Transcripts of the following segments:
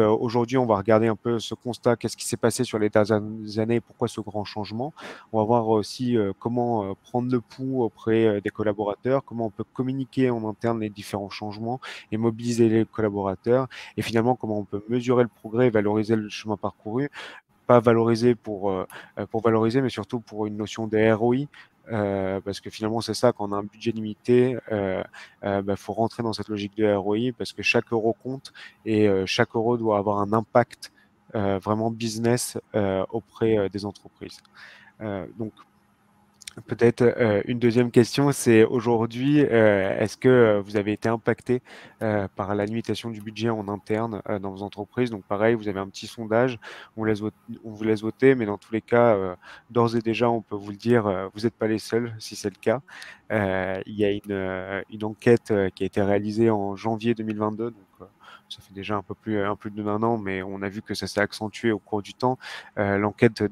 aujourd'hui, on va regarder un peu ce constat, qu'est-ce qui s'est passé sur les dernières années, pourquoi ce grand changement. On va voir aussi comment prendre le pouls auprès des collaborateurs, comment on peut communiquer en interne les différents changements et mobiliser les collaborateurs, et finalement comment on peut mesurer le progrès et valoriser le chemin parcouru, pas valoriser pour valoriser, mais surtout pour une notion de ROI. Parce que finalement, c'est ça, quand on a un budget limité, faut rentrer dans cette logique de ROI parce que chaque euro compte et chaque euro doit avoir un impact vraiment business auprès des entreprises. Donc, peut-être une deuxième question, c'est aujourd'hui, est-ce que vous avez été impacté par la limitation du budget en interne dans vos entreprises? Donc pareil, vous avez un petit sondage, on vous laisse voter, mais dans tous les cas, d'ores et déjà, on peut vous le dire, vous n'êtes pas les seuls si c'est le cas. Il y a une enquête qui a été réalisée en janvier 2022, donc ça fait déjà un peu plus d'un an, mais on a vu que ça s'est accentué au cours du temps. L'enquête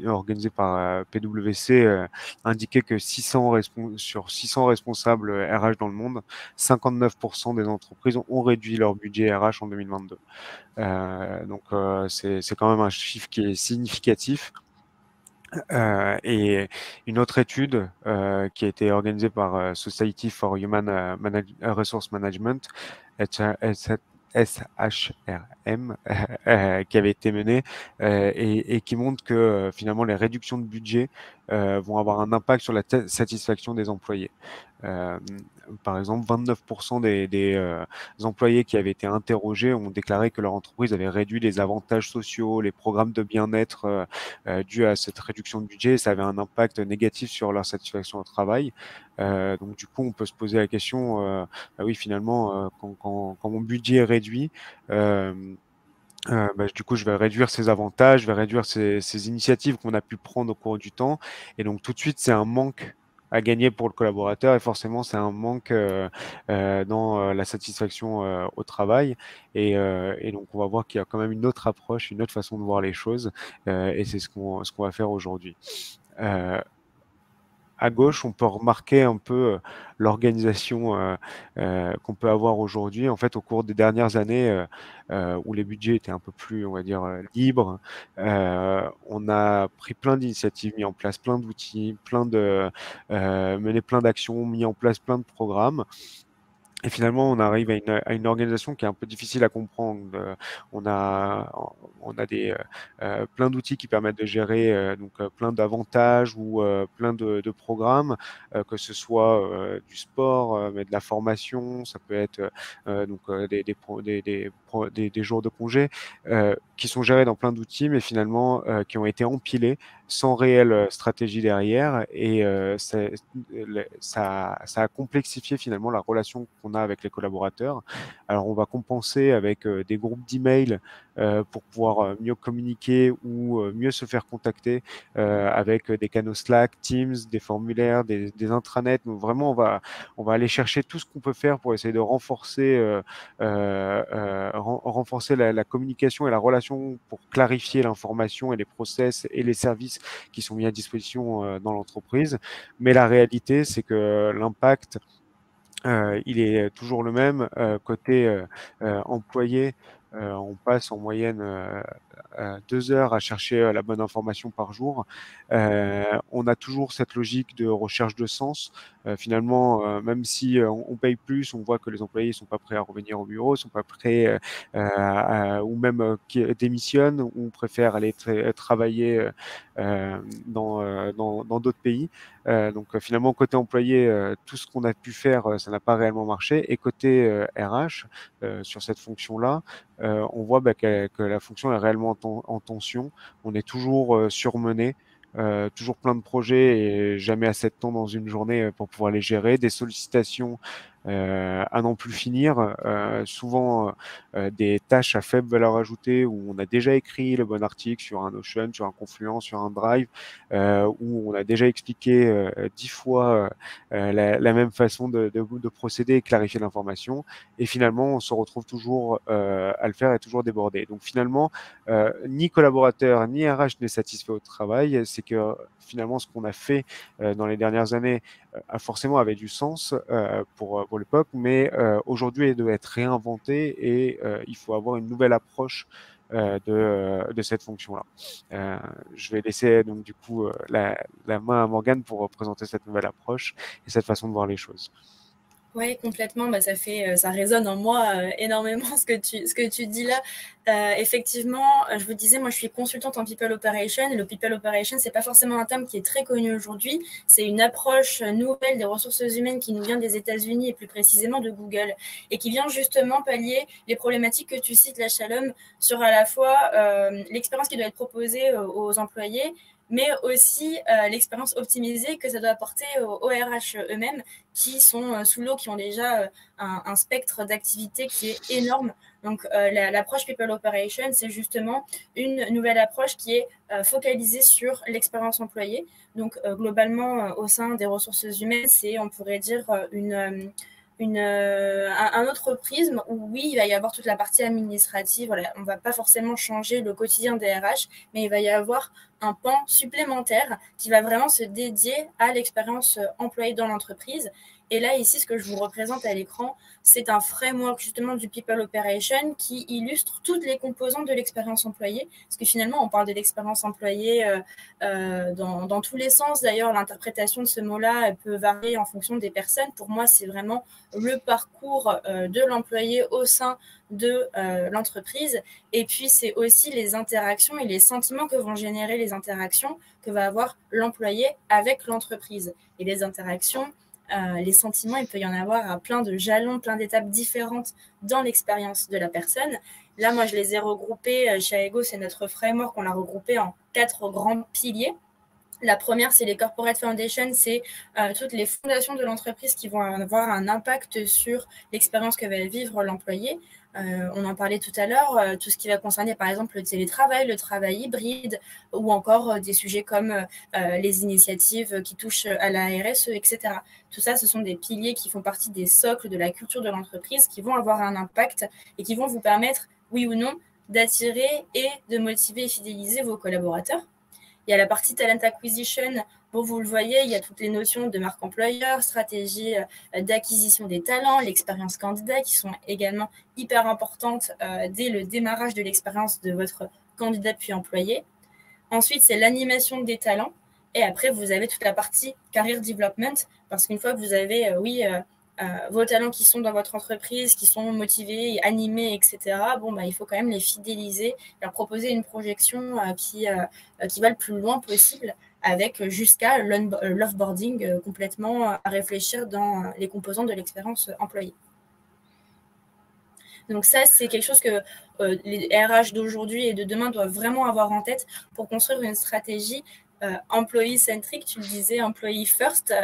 organisée par PwC indiquait que sur 600 responsables RH dans le monde, 59% des entreprises ont réduit leur budget RH en 2022. C'est quand même un chiffre qui est significatif. Et une autre étude qui a été organisée par Society for Human Resource Management, SHRM, qui avait été menée et qui montre que finalement les réductions de budget vont avoir un impact sur la satisfaction des employés. Euh, Par exemple, 29% des employés qui avaient été interrogés ont déclaré que leur entreprise avait réduit les avantages sociaux, les programmes de bien-être dû à cette réduction de budget, ça avait un impact négatif sur leur satisfaction au travail. Donc du coup, on peut se poser la question, ah oui, finalement, quand mon budget est réduit, du coup, je vais réduire ces avantages, je vais réduire ces initiatives qu'on a pu prendre au cours du temps. Et donc tout de suite, c'est un manque à gagner pour le collaborateur et forcément, c'est un manque dans la satisfaction au travail. Et donc, on va voir qu'il y a quand même une autre approche, une autre façon de voir les choses. Et c'est ce qu'on va faire aujourd'hui. Euh, à gauche, on peut remarquer un peu l'organisation qu'on peut avoir aujourd'hui. En fait, au cours des dernières années, où les budgets étaient un peu plus, on va dire, libres, on a pris plein d'initiatives, mis en place plein d'outils, mené plein d'actions, mis en place plein de programmes. Et finalement, on arrive à une organisation qui est un peu difficile à comprendre. On a, on a plein d'outils qui permettent de gérer plein d'avantages ou plein de programmes, que ce soit du sport, mais de la formation, ça peut être des jours de congé, qui sont gérés dans plein d'outils, mais finalement qui ont été empilés sans réelle stratégie derrière. Et ça a complexifié finalement la relation qu'on a avec les collaborateurs. Alors, on va compenser avec des groupes d'emails pour pouvoir mieux communiquer ou mieux se faire contacter avec des canaux Slack, Teams, des formulaires, des intranets. Donc, vraiment, on va aller chercher tout ce qu'on peut faire pour essayer de renforcer la communication et la relation pour clarifier l'information et les process et les services qui sont mis à disposition dans l'entreprise. Mais la réalité, c'est que l'impact, il est toujours le même. Côté employé, on passe en moyenne 2 heures à chercher la bonne information par jour. On a toujours cette logique de recherche de sens. Finalement, même si on paye plus, on voit que les employés sont pas prêts à revenir au bureau, sont pas prêts ou même qui démissionnent ou préfèrent aller travailler dans d'autres pays. Finalement, côté employé, tout ce qu'on a pu faire, ça n'a pas réellement marché. Et côté RH, sur cette fonction-là, on voit que la fonction est réellement en tension. On est toujours surmené. Toujours plein de projets et jamais assez de temps dans une journée pour pouvoir les gérer, des sollicitations à n'en plus finir, souvent des tâches à faible valeur ajoutée où on a déjà écrit le bon article sur un Notion, sur un Confluence, sur un Drive, où on a déjà expliqué 10 fois la même façon de procéder et clarifier l'information. Et finalement, on se retrouve toujours à le faire et toujours débordé. Donc finalement, ni collaborateur ni RH n'est satisfait au travail. C'est que finalement, ce qu'on a fait dans les dernières années a forcément avait du sens pour l'époque, mais aujourd'hui, elle doit être réinventée et il faut avoir une nouvelle approche de cette fonction-là. Je vais laisser donc du coup la main à Morgane pour présenter cette nouvelle approche et cette façon de voir les choses. Oui, complètement. Bah, ça résonne en moi énormément ce que tu dis là. Effectivement, je vous disais, moi, je suis consultante en People Operation. Et le People Operation, c'est pas forcément un terme qui est très connu aujourd'hui. C'est une approche nouvelle des ressources humaines qui nous vient des États-Unis et plus précisément de Google et qui vient justement pallier les problématiques que tu cites, la Shalom, sur à la fois l'expérience qui doit être proposée aux employés, mais aussi l'expérience optimisée que ça doit apporter aux RH eux-mêmes qui sont sous l'eau, qui ont déjà un spectre d'activité qui est énorme. Donc l'approche People Operation, c'est justement une nouvelle approche qui est focalisée sur l'expérience employée. Donc globalement, au sein des ressources humaines, c'est, on pourrait dire, un autre prisme où oui, il va y avoir toute la partie administrative. Voilà, on ne va pas forcément changer le quotidien des RH, mais il va y avoir un pan supplémentaire qui va vraiment se dédier à l'expérience employée dans l'entreprise. Et là, ici, ce que je vous représente à l'écran, c'est un framework justement du People Operation qui illustre toutes les composantes de l'expérience employée. Parce que finalement, on parle de l'expérience employée dans tous les sens. D'ailleurs, l'interprétation de ce mot-là, elle peut varier en fonction des personnes. Pour moi, c'est vraiment le parcours de l'employé au sein de l'entreprise. Et puis, c'est aussi les interactions et les sentiments que vont générer les interactions que va avoir l'employé avec l'entreprise. Et les interactions, les sentiments, il peut y en avoir à plein de jalons, plein d'étapes différentes dans l'expérience de la personne. Là, moi, je les ai regroupés. Chez Aego, c'est notre framework, on l'a regroupé en 4 grands piliers. La première, c'est les corporate foundations, c'est toutes les fondations de l'entreprise qui vont avoir un impact sur l'expérience que va vivre l'employé. On en parlait tout à l'heure, tout ce qui va concerner par exemple le télétravail, le travail hybride, ou encore des sujets comme les initiatives qui touchent à la RSE, etc. Tout ça, ce sont des piliers qui font partie des socles de la culture de l'entreprise, qui vont avoir un impact et qui vont vous permettre, oui ou non, d'attirer et de motiver et fidéliser vos collaborateurs. Il y a la partie talent acquisition. Bon, vous le voyez, il y a toutes les notions de marque employeur, stratégie d'acquisition des talents, l'expérience candidat qui sont également hyper importantes dès le démarrage de l'expérience de votre candidat puis employé. Ensuite, c'est l'animation des talents. Et après, vous avez toute la partie career development, parce qu'une fois que vous avez, vos talents qui sont dans votre entreprise, qui sont motivés, animés, etc., bon, bah, il faut quand même les fidéliser, leur proposer une projection qui va le plus loin possible, avec jusqu'à l'offboarding complètement à réfléchir dans les composants de l'expérience employée. Donc ça, c'est quelque chose que les RH d'aujourd'hui et de demain doivent vraiment avoir en tête pour construire une stratégie employee-centric, tu le disais, employee first.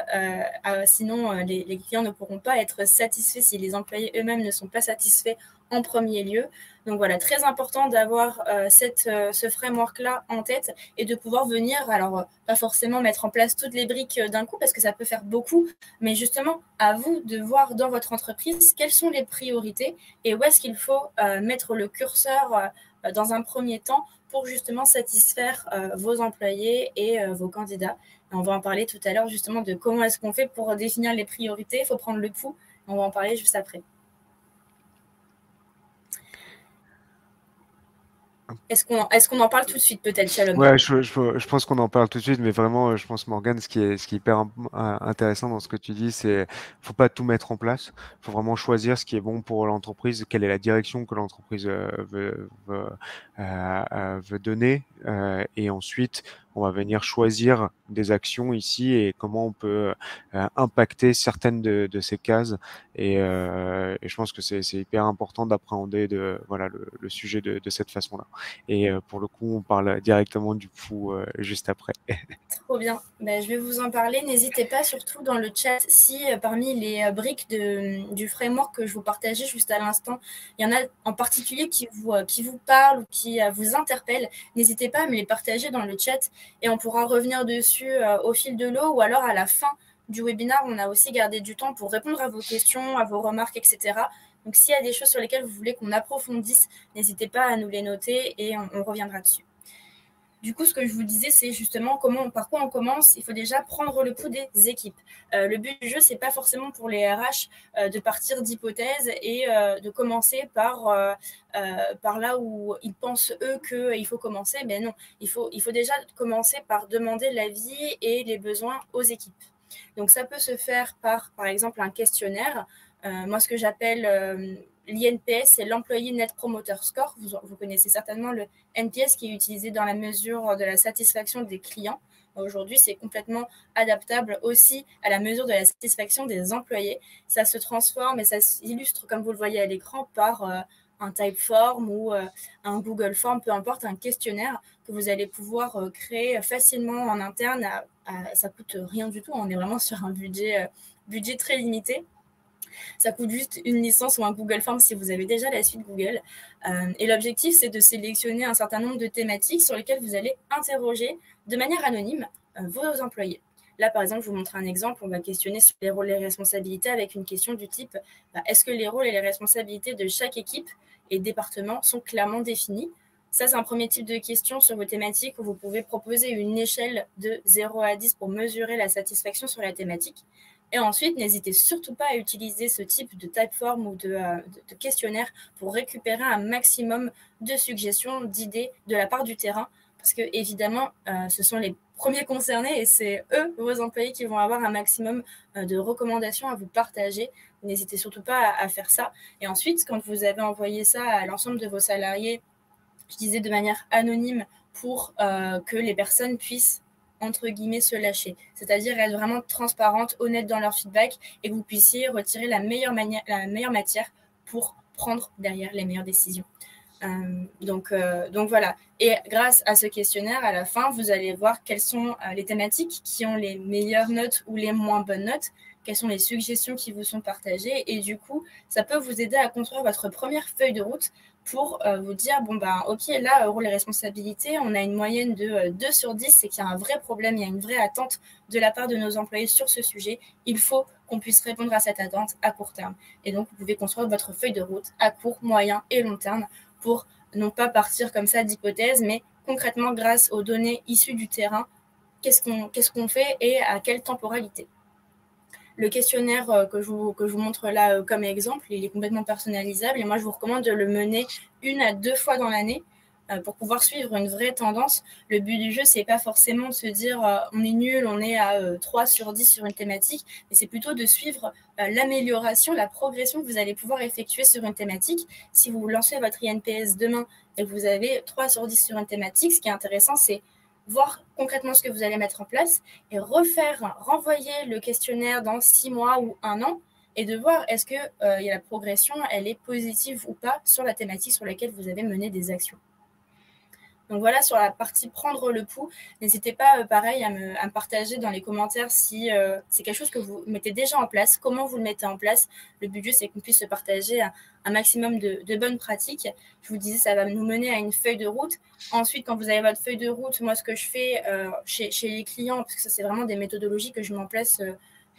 Sinon, les clients ne pourront pas être satisfaits si les employés eux-mêmes ne sont pas satisfaits en premier lieu. Donc voilà, très important d'avoir ce framework-là en tête et de pouvoir venir, alors pas forcément mettre en place toutes les briques d'un coup parce que ça peut faire beaucoup, mais justement à vous de voir dans votre entreprise quelles sont les priorités et où est-ce qu'il faut mettre le curseur dans un premier temps pour justement satisfaire vos employés et vos candidats. Et on va en parler tout à l'heure justement de comment est-ce qu'on fait pour définir les priorités. Il faut prendre le pouls. On va en parler juste après. Est-ce qu'on en parle tout de suite peut-être, Shalom? Ouais, je pense qu'on en parle tout de suite, mais vraiment, je pense, Morgane, ce qui est hyper intéressant dans ce que tu dis, c'est faut pas tout mettre en place. Faut vraiment choisir ce qui est bon pour l'entreprise, quelle est la direction que l'entreprise veut donner, et ensuite, on va venir choisir des actions ici et comment on peut impacter certaines de ces cases. Et je pense que c'est hyper important d'appréhender voilà le sujet de cette façon-là. Et pour le coup, on parle directement du pouls juste après. Trop bien. Ben, je vais vous en parler. N'hésitez pas, surtout dans le chat, si parmi les briques du framework que je vous partageais juste à l'instant, il y en a en particulier qui vous parlent ou qui vous interpellent, n'hésitez pas à me les partager dans le chat et on pourra revenir dessus au fil de l'eau ou alors à la fin du webinaire. On a aussi gardé du temps pour répondre à vos questions, à vos remarques, etc. Donc, s'il y a des choses sur lesquelles vous voulez qu'on approfondisse, n'hésitez pas à nous les noter et on reviendra dessus. Du coup, ce que je vous disais, c'est justement par quoi on commence. Il faut déjà prendre le pouls des équipes. Le but du jeu, c'est pas forcément pour les RH de partir d'hypothèses et de commencer par là où ils pensent eux qu'il faut commencer. Mais non, il faut déjà commencer par demander l'avis et les besoins aux équipes. Donc ça peut se faire par exemple un questionnaire. Moi, ce que j'appelle l'INPS, c'est l'Employee Net Promoter Score. Vous connaissez certainement le NPS qui est utilisé dans la mesure de la satisfaction des clients. Aujourd'hui, c'est complètement adaptable aussi à la mesure de la satisfaction des employés. Ça se transforme et ça s'illustre, comme vous le voyez à l'écran, par un Typeform ou un Google Form, peu importe, un questionnaire que vous allez pouvoir créer facilement en interne. Ça coûte rien du tout. On est vraiment sur un budget très limité. Ça coûte juste une licence ou un Google Form si vous avez déjà la suite Google. Et l'objectif, c'est de sélectionner un certain nombre de thématiques sur lesquelles vous allez interroger de manière anonyme vos employés. Là, par exemple, je vous montre un exemple. On va questionner sur les rôles et les responsabilités avec une question du type est-ce que les rôles et les responsabilités de chaque équipe et département sont clairement définis? Ça, c'est un premier type de question sur vos thématiques où vous pouvez proposer une échelle de 0 à 10 pour mesurer la satisfaction sur la thématique. Et ensuite, n'hésitez surtout pas à utiliser ce type de Typeform ou de questionnaire pour récupérer un maximum de suggestions, d'idées de la part du terrain. Parce que, évidemment, ce sont les premiers concernés et c'est eux, vos employés, qui vont avoir un maximum de recommandations à vous partager. N'hésitez surtout pas à faire ça. Et ensuite, quand vous avez envoyé ça à l'ensemble de vos salariés, je disais de manière anonyme pour que les personnes puissent entre guillemets se lâcher, c'est-à-dire être vraiment transparente, honnête dans leur feedback et que vous puissiez retirer la meilleure matière pour prendre derrière les meilleures décisions. Donc voilà. Et grâce à ce questionnaire, à la fin, vous allez voir quelles sont les thématiques qui ont les meilleures notes ou les moins bonnes notes, quelles sont les suggestions qui vous sont partagées. Et du coup, ça peut vous aider à construire votre première feuille de route pour vous dire, ok, là, rôle et responsabilités, on a une moyenne de 2 sur 10, c'est qu'il y a un vrai problème, il y a une vraie attente de la part de nos employés sur ce sujet. Il faut qu'on puisse répondre à cette attente à court terme. Et donc, vous pouvez construire votre feuille de route à court, moyen et long terme pour non pas partir comme ça d'hypothèses, mais concrètement, grâce aux données issues du terrain, qu'est-ce qu'on fait et à quelle temporalité. Le questionnaire que je vous montre là comme exemple, il est complètement personnalisable et moi, je vous recommande de le mener 1 à 2 fois dans l'année pour pouvoir suivre une vraie tendance. Le but du jeu, c'est pas forcément de se dire on est nul, on est à 3 sur 10 sur une thématique, mais c'est plutôt de suivre l'amélioration, la progression que vous allez pouvoir effectuer sur une thématique. Si vous lancez votre INPS demain et que vous avez 3 sur 10 sur une thématique, ce qui est intéressant, c'est voir concrètement ce que vous allez mettre en place et renvoyer le questionnaire dans 6 mois ou 1 an et de voir est-ce que la progression, elle est positive ou pas sur la thématique sur laquelle vous avez mené des actions. Donc voilà, sur la partie prendre le pouls, n'hésitez pas, pareil, à me partager dans les commentaires si c'est quelque chose que vous mettez déjà en place, comment vous le mettez en place. Le but du jeu, c'est qu'on puisse se partager un maximum de bonnes pratiques. Je vous disais, ça va nous mener à une feuille de route. Ensuite, quand vous avez votre feuille de route, moi, ce que je fais chez les clients, parce que ça, c'est vraiment des méthodologies que je mets en place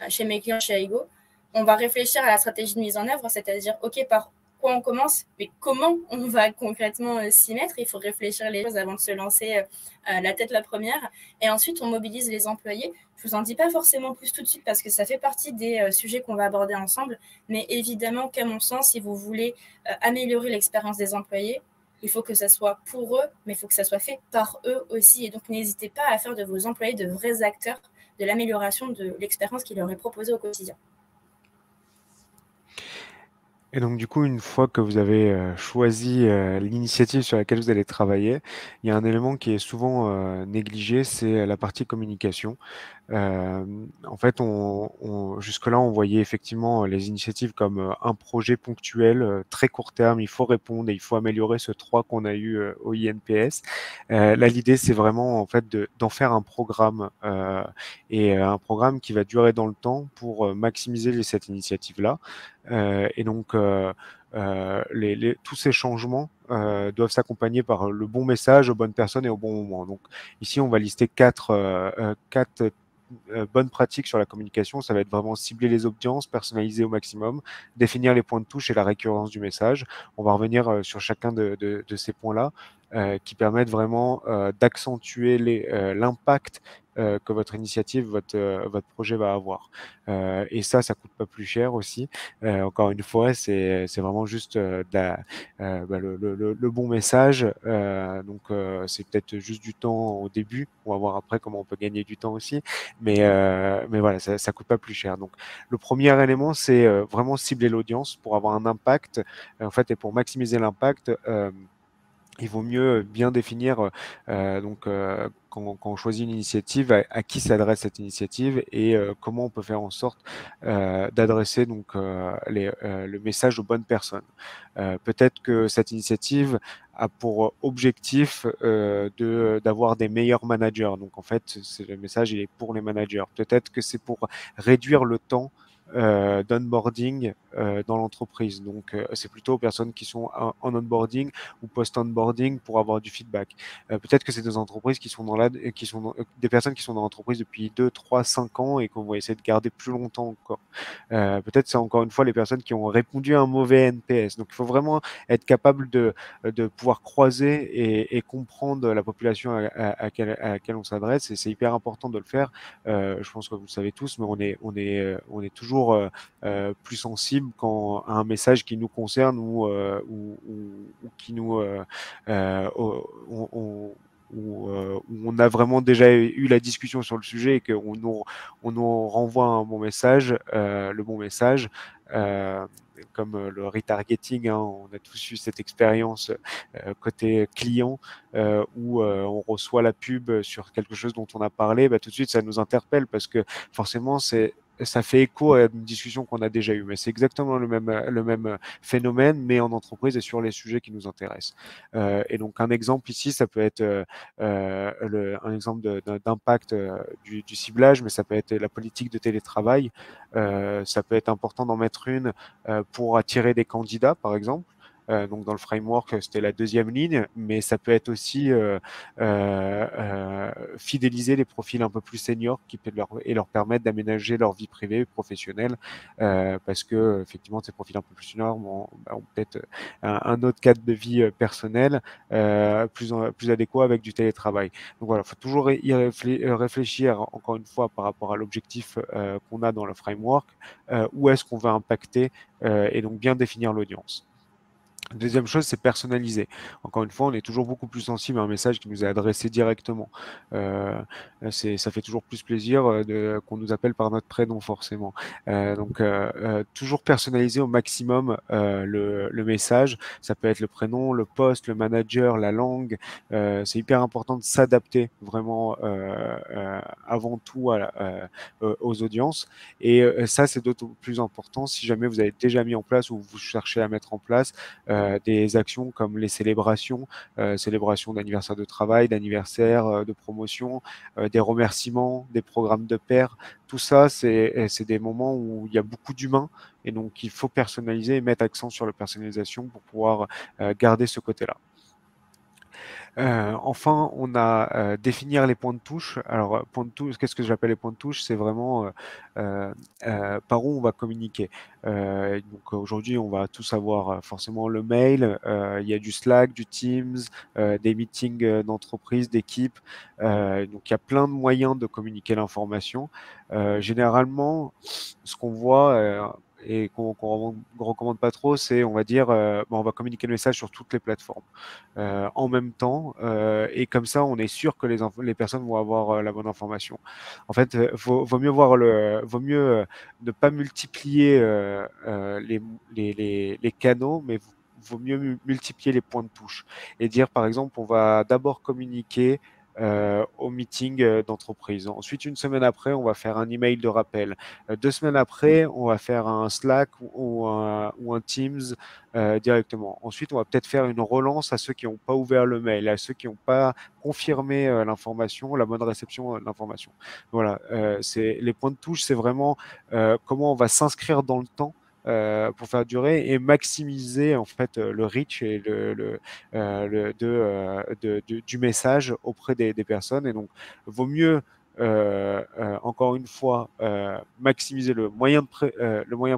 chez mes clients chez Aigo, on va réfléchir à la stratégie de mise en œuvre, c'est-à-dire, OK, par quoi on commence, mais comment on va concrètement s'y mettre. Il faut réfléchir les choses avant de se lancer la tête la première. Et ensuite, on mobilise les employés. Je vous en dis pas forcément plus tout de suite parce que ça fait partie des sujets qu'on va aborder ensemble. Mais évidemment qu'à mon sens, si vous voulez améliorer l'expérience des employés, il faut que ça soit pour eux, mais il faut que ça soit fait par eux aussi. Et donc, n'hésitez pas à faire de vos employés de vrais acteurs de l'amélioration de l'expérience qui leur est proposée au quotidien. Et donc, du coup, une fois que vous avez choisi l'initiative sur laquelle vous allez travailler, il y a un élément qui est souvent négligé, c'est la partie communication. En fait, jusque-là, on voyait effectivement les initiatives comme un projet ponctuel, très court terme, il faut répondre et il faut améliorer ce 3 qu'on a eu au INPS. Là, l'idée, c'est vraiment en fait d'en faire un programme et un programme qui va durer dans le temps pour maximiser cette initiative-là. Et donc, tous ces changements doivent s'accompagner par le bon message aux bonnes personnes et au bon moment. Donc, ici, on va lister quatre bonnes pratiques sur la communication. Ça va être vraiment cibler les audiences, personnaliser au maximum, définir les points de touche et la récurrence du message. On va revenir sur chacun de ces points-là. qui permettent vraiment d'accentuer l'impact que votre initiative, votre projet va avoir. Et ça coûte pas plus cher aussi. Encore une fois, c'est vraiment juste le bon message. Donc, c'est peut-être juste du temps au début. On va voir après comment on peut gagner du temps aussi. Mais voilà, ça coûte pas plus cher. Donc, le premier élément, c'est vraiment cibler l'audience pour avoir un impact. En fait, et pour maximiser l'impact, il vaut mieux bien définir quand on choisit une initiative, à qui s'adresse cette initiative et comment on peut faire en sorte d'adresser le message aux bonnes personnes. Peut-être que cette initiative a pour objectif d'avoir des meilleurs managers. Donc en fait, le message il est pour les managers. Peut-être que c'est pour réduire le temps d'onboarding dans l'entreprise. Donc c'est plutôt aux personnes qui sont en onboarding ou post-onboarding pour avoir du feedback. Peut-être que c'est des entreprises qui sont des personnes qui sont dans l'entreprise depuis 2, 3, 5 ans et qu'on va essayer de garder plus longtemps encore. Peut-être c'est encore une fois les personnes qui ont répondu à un mauvais NPS. Donc il faut vraiment être capable de pouvoir croiser et comprendre la population à laquelle on s'adresse et c'est hyper important de le faire. Je pense que vous le savez tous, mais on est toujours plus sensible quand à un message qui nous concerne ou qui nous où on a vraiment déjà eu la discussion sur le sujet et on nous renvoie un bon message, le bon message. Comme le retargeting, hein, on a tous eu cette expérience côté client où on reçoit la pub sur quelque chose dont on a parlé, bah, tout de suite ça nous interpelle parce que forcément ça fait écho à une discussion qu'on a déjà eue. Mais c'est exactement le même phénomène, mais en entreprise et sur les sujets qui nous intéressent. Et donc un exemple ici, ça peut être un exemple d'impact du ciblage, mais ça peut être la politique de télétravail. Ça peut être important d'en mettre une pour attirer des candidats, par exemple. Donc dans le framework, c'était la deuxième ligne, mais ça peut être aussi fidéliser les profils un peu plus seniors et leur permettre d'aménager leur vie privée et professionnelle, parce que effectivement ces profils un peu plus seniors ont peut-être un autre cadre de vie personnel plus adéquat avec du télétravail. Donc voilà, il faut toujours réfléchir encore une fois par rapport à l'objectif qu'on a dans le framework, où est-ce qu'on va impacter et donc bien définir l'audience. Deuxième chose, c'est personnaliser. Encore une fois, on est toujours beaucoup plus sensible à un message qui nous est adressé directement. Ça fait toujours plus plaisir qu'on nous appelle par notre prénom, forcément. Toujours personnaliser au maximum le message. Ça peut être le prénom, le poste, le manager, la langue. C'est hyper important de s'adapter vraiment avant tout aux audiences. Et ça, c'est d'autant plus important si jamais vous avez déjà mis en place ou vous cherchez à mettre en place des actions comme les célébrations, célébrations d'anniversaire de travail, d'anniversaire, de promotion, des remerciements, des programmes de pairs. Tout ça, c'est des moments où il y a beaucoup d'humains et donc il faut personnaliser et mettre accent sur la personnalisation pour pouvoir garder ce côté-là. Enfin, on a définir les points de touche. Alors, points de touche, qu'est-ce que j'appelle les points de touche? C'est vraiment par où on va communiquer. Donc aujourd'hui, on va tous avoir forcément le mail. Il y a du Slack, du Teams, des meetings d'entreprise, d'équipe. Donc il y a plein de moyens de communiquer l'information. Généralement, ce qu'on voit et qu'on recommande pas trop, c'est on va dire on va communiquer le message sur toutes les plateformes en même temps et comme ça on est sûr que les personnes vont avoir la bonne information. En fait, vaut mieux vaut mieux ne pas multiplier les canaux, mais vaut mieux multiplier les points de touche et dire par exemple on va d'abord communiquer au meeting d'entreprise. Ensuite, une semaine après, on va faire un email de rappel. 2 semaines après, on va faire un Slack ou un Teams directement. Ensuite, on va peut-être faire une relance à ceux qui n'ont pas ouvert le mail, à ceux qui n'ont pas confirmé l'information, la bonne réception de l'information. Voilà, les points de touche, c'est vraiment comment on va s'inscrire dans le temps pour faire durer et maximiser en fait le reach et du message auprès des personnes. Et donc, vaut mieux encore une fois, maximiser le moyen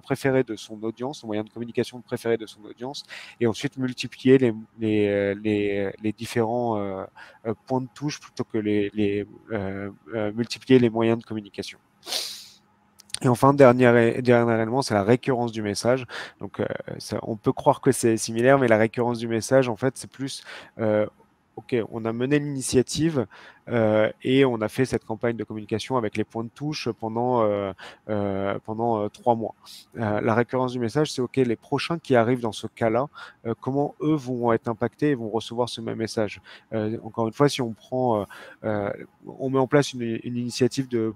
préféré de son audience, le moyen de communication préféré de son audience, et ensuite multiplier les différents points de touche plutôt que multiplier les moyens de communication. Et enfin, dernier élément, c'est la récurrence du message. Donc, on peut croire que c'est similaire, mais la récurrence du message, en fait, c'est plus OK, on a mené l'initiative et on a fait cette campagne de communication avec les points de touche pendant 3 mois. La récurrence du message, c'est OK, les prochains qui arrivent dans ce cas-là, comment eux vont être impactés et vont recevoir ce même message. Encore une fois, si on met en place une initiative de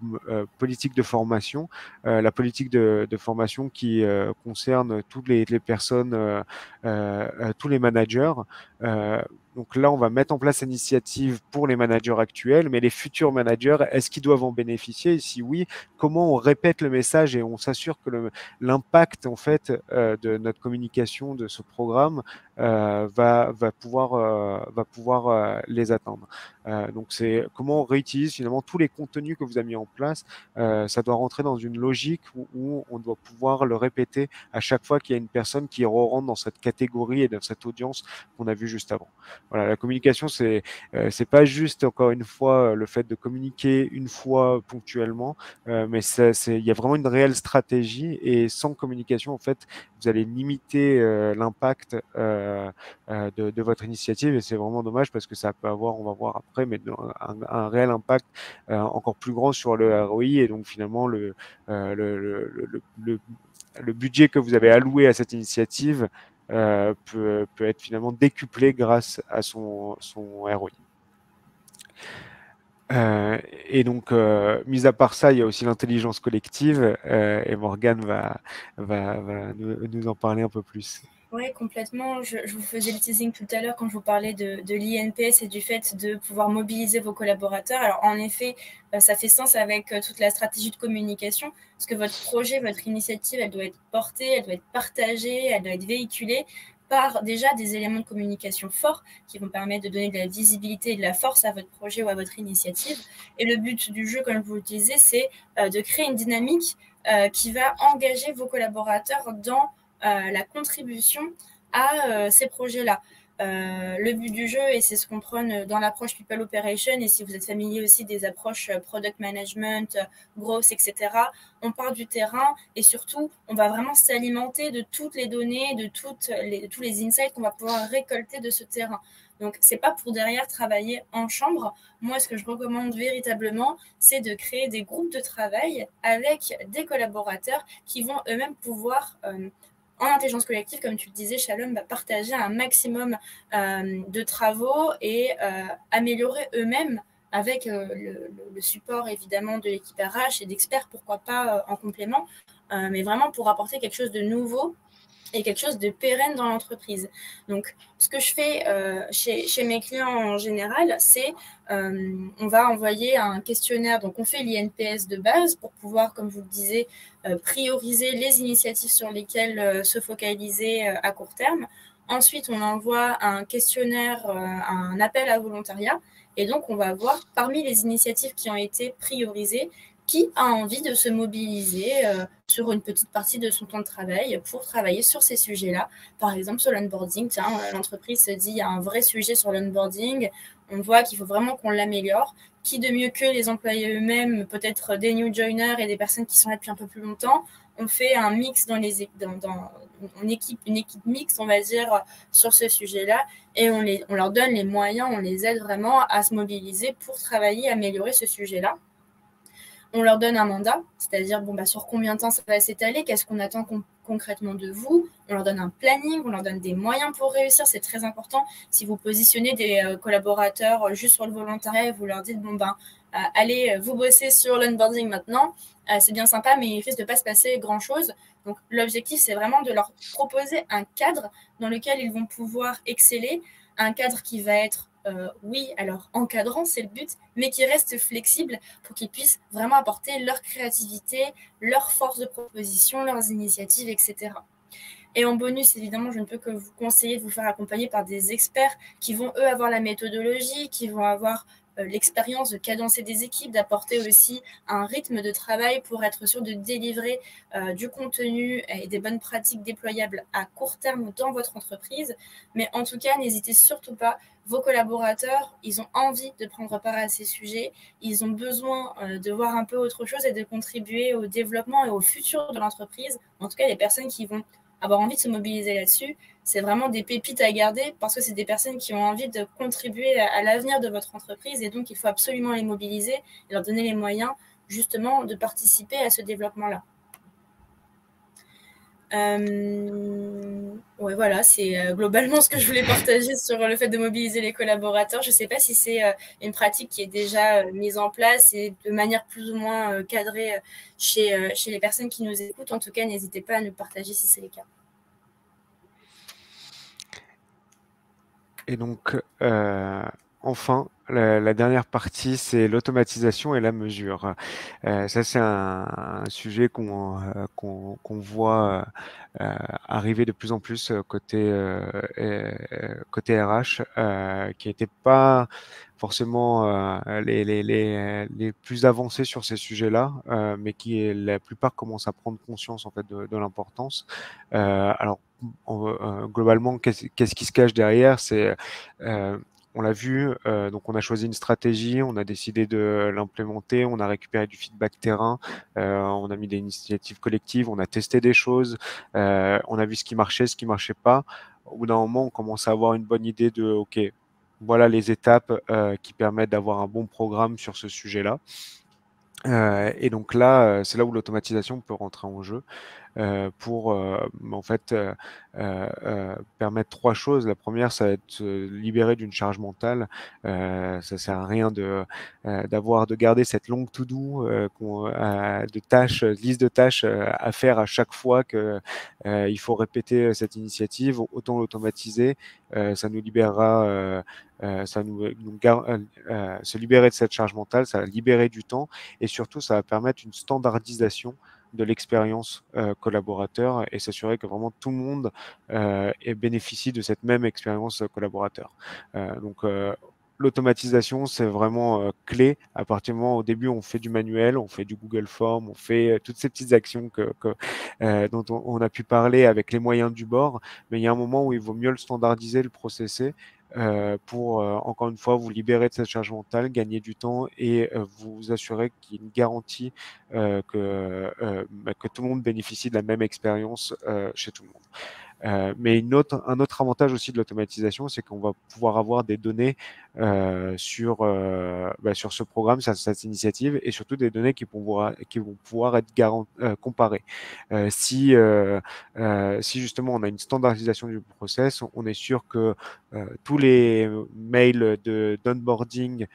politique de formation, la politique de formation qui concerne toutes les personnes, tous les managers. Donc là, on va mettre en place une initiative pour les managers actuels, mais les futurs managers, est-ce qu'ils doivent en bénéficier? Et si oui, comment on répète le message et on s'assure que l'impact en fait de notre communication de ce programme va pouvoir les atteindre. Donc c'est comment on réutilise finalement tous les contenus que vous avez mis en place. Ça doit rentrer dans une logique où on doit pouvoir le répéter à chaque fois qu'il y a une personne qui rentre dans cette catégorie et dans cette audience qu'on a vu juste avant. Voilà, la communication, c'est pas juste encore une fois le fait de communiquer une fois ponctuellement, mais il y a vraiment une réelle stratégie et sans communication, en fait, vous allez limiter l'impact de votre initiative et c'est vraiment dommage parce que ça peut avoir, on va voir après, mais un réel impact encore plus grand sur le ROI et donc finalement le budget que vous avez alloué à cette initiative peut être finalement décuplé grâce à son ROI. Et donc, mis à part ça, il y a aussi l'intelligence collective et Morgane va nous en parler un peu plus. Oui, complètement. Je vous faisais le teasing tout à l'heure quand je vous parlais de l'INPS et du fait de pouvoir mobiliser vos collaborateurs. Alors, en effet, ça fait sens avec toute la stratégie de communication, parce que votre projet, votre initiative, elle doit être portée, elle doit être partagée, elle doit être véhiculée par déjà des éléments de communication forts qui vont permettre de donner de la visibilité et de la force à votre projet ou à votre initiative. Et le but du jeu, comme je vous le disais, c'est de créer une dynamique qui va engager vos collaborateurs dans la contribution à ces projets-là. Le but du jeu, et c'est ce qu'on prône dans l'approche People Operation, et si vous êtes familier aussi des approches Product Management, Growth, etc., on part du terrain et surtout, on va vraiment s'alimenter de toutes les données, de tous les insights qu'on va pouvoir récolter de ce terrain. Donc, c'est pas pour derrière travailler en chambre. Moi, ce que je recommande véritablement, c'est de créer des groupes de travail avec des collaborateurs qui vont eux-mêmes pouvoir en intelligence collective, comme tu le disais, Shalom, partager un maximum de travaux et améliorer eux-mêmes avec le support évidemment de l'équipe RH et d'experts, pourquoi pas en complément, mais vraiment pour apporter quelque chose de nouveau et quelque chose de pérenne dans l'entreprise. Donc, ce que je fais chez mes clients en général, c'est on va envoyer un questionnaire. Donc, on fait l'INPS de base pour pouvoir, comme je vous le disais, prioriser les initiatives sur lesquelles se focaliser à court terme. Ensuite, on envoie un questionnaire, un appel à volontariat. Et donc, on va voir parmi les initiatives qui ont été priorisées, qui a envie de se mobiliser sur une petite partie de son temps de travail pour travailler sur ces sujets-là. Par exemple, sur l'onboarding, l'entreprise se dit il y a un vrai sujet sur l'onboarding, on voit qu'il faut vraiment qu'on l'améliore. Qui de mieux que les employés eux-mêmes, peut-être des new joiners et des personnes qui sont là depuis un peu plus longtemps. On fait un mix une équipe mixte, on va dire, sur ce sujet-là, et on leur donne les moyens, on les aide vraiment à se mobiliser pour travailler, améliorer ce sujet-là. On leur donne un mandat, c'est-à-dire sur combien de temps ça va s'étaler, qu'est-ce qu'on attend concrètement de vous. On leur donne un planning, on leur donne des moyens pour réussir, c'est très important. Si vous positionnez des collaborateurs juste sur le volontariat et vous leur dites allez vous bosser sur l'onboarding maintenant, c'est bien sympa, mais il risque de pas se passer grand-chose. Donc l'objectif, c'est vraiment de leur proposer un cadre dans lequel ils vont pouvoir exceller, un cadre qui va être alors encadrant, c'est le but, mais qui reste flexible pour qu'ils puissent vraiment apporter leur créativité, leur force de proposition, leurs initiatives, etc. Et en bonus, évidemment, je ne peux que vous conseiller de vous faire accompagner par des experts qui vont, eux, avoir la méthodologie, qui vont avoir l'expérience de cadencer des équipes, d'apporter aussi un rythme de travail pour être sûr de délivrer du contenu et des bonnes pratiques déployables à court terme dans votre entreprise. Mais en tout cas, n'hésitez surtout pas. Vos collaborateurs, ils ont envie de prendre part à ces sujets, ils ont besoin de voir un peu autre chose et de contribuer au développement et au futur de l'entreprise. En tout cas, les personnes qui vont avoir envie de se mobiliser là-dessus, c'est vraiment des pépites à garder parce que c'est des personnes qui ont envie de contribuer à l'avenir de votre entreprise et donc il faut absolument les mobiliser et leur donner les moyens justement de participer à ce développement-là. Ouais, voilà, c'est globalement ce que je voulais partager sur le fait de mobiliser les collaborateurs. Je ne sais pas si c'est une pratique qui est déjà mise en place et de manière plus ou moins cadrée chez les personnes qui nous écoutent. En tout cas, n'hésitez pas à nous partager si c'est le cas. Et donc, enfin, la dernière partie, c'est l'automatisation et la mesure. Ça, c'est un sujet qu'on voit arriver de plus en plus côté RH, qui n'était pas forcément les plus avancés sur ces sujets-là, mais qui la plupart commencent à prendre conscience en fait de l'importance. Alors globalement, qu'est-ce qui se cache derrière? C'est on l'a vu, donc on a choisi une stratégie, on a décidé de l'implémenter, on a récupéré du feedback terrain, on a mis des initiatives collectives, on a testé des choses, on a vu ce qui marchait pas. Au bout d'un moment, on commence à avoir une bonne idée de, OK, voilà les étapes qui permettent d'avoir un bon programme sur ce sujet-là. Et donc là, c'est là où l'automatisation peut rentrer en jeu pour en fait permettre trois choses. La première, ça va être se libérer d'une charge mentale. Ça sert à rien de garder cette longue to-do de tâches, liste de tâches à faire à chaque fois que il faut répéter cette initiative. Autant l'automatiser, ça nous libérera. Se libérer de cette charge mentale, ça va libérer du temps et surtout ça va permettre une standardisation de l'expérience collaborateur et s'assurer que vraiment tout le monde bénéficie de cette même expérience collaborateur. Donc l'automatisation, c'est vraiment clé. À partir du moment où au début, on fait du manuel, on fait du Google Form, on fait toutes ces petites actions dont on a pu parler avec les moyens du bord, mais il y a un moment où il vaut mieux le standardiser, le processer pour, encore une fois, vous libérer de cette charge mentale, gagner du temps et vous assurer qu'il y ait une garantie que tout le monde bénéficie de la même expérience chez tout le monde. Mais un autre avantage aussi de l'automatisation, c'est qu'on va pouvoir avoir des données sur ce programme, sur cette initiative, et surtout des données qui vont pouvoir être comparées. Si justement on a une standardisation du process, on est sûr que tous les mails d'onboarding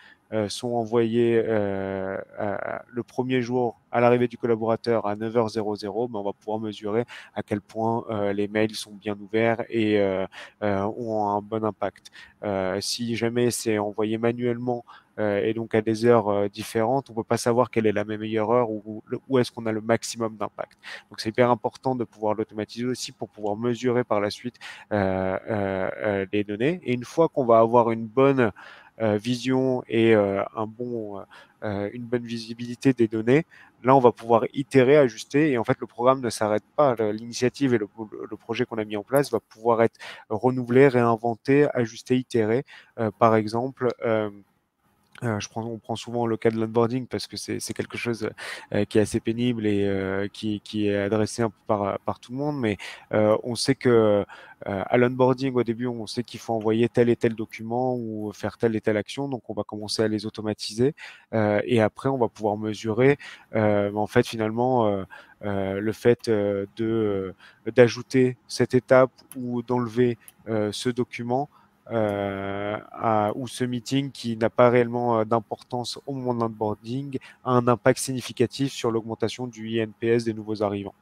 sont envoyés le premier jour à l'arrivée du collaborateur à 9h00, on va pouvoir mesurer à quel point les mails sont bien ouverts et ont un bon impact. Si jamais c'est envoyé manuellement et donc à des heures différentes, on ne peut pas savoir quelle est la meilleure heure ou où est-ce qu'on a le maximum d'impact. Donc c'est hyper important de pouvoir l'automatiser aussi pour pouvoir mesurer par la suite les données. Et une fois qu'on va avoir une bonne vision et une bonne visibilité des données, là, on va pouvoir itérer, ajuster, et en fait, le programme ne s'arrête pas. L'initiative et le projet qu'on a mis en place va pouvoir être renouvelé, réinventé, ajusté, itéré. Par exemple, on prend souvent le cas de l'onboarding parce que c'est quelque chose qui est assez pénible et qui est adressé un peu par tout le monde. Mais on sait que à l'onboarding, au début, on sait qu'il faut envoyer tel et tel document ou faire telle et telle action. Donc, on va commencer à les automatiser. Et après, on va pouvoir mesurer, en fait, finalement, le fait d'ajouter cette étape ou d'enlever ce document ou ce meeting qui n'a pas réellement d'importance au moment de l'onboarding a un impact significatif sur l'augmentation du INPS des nouveaux arrivants.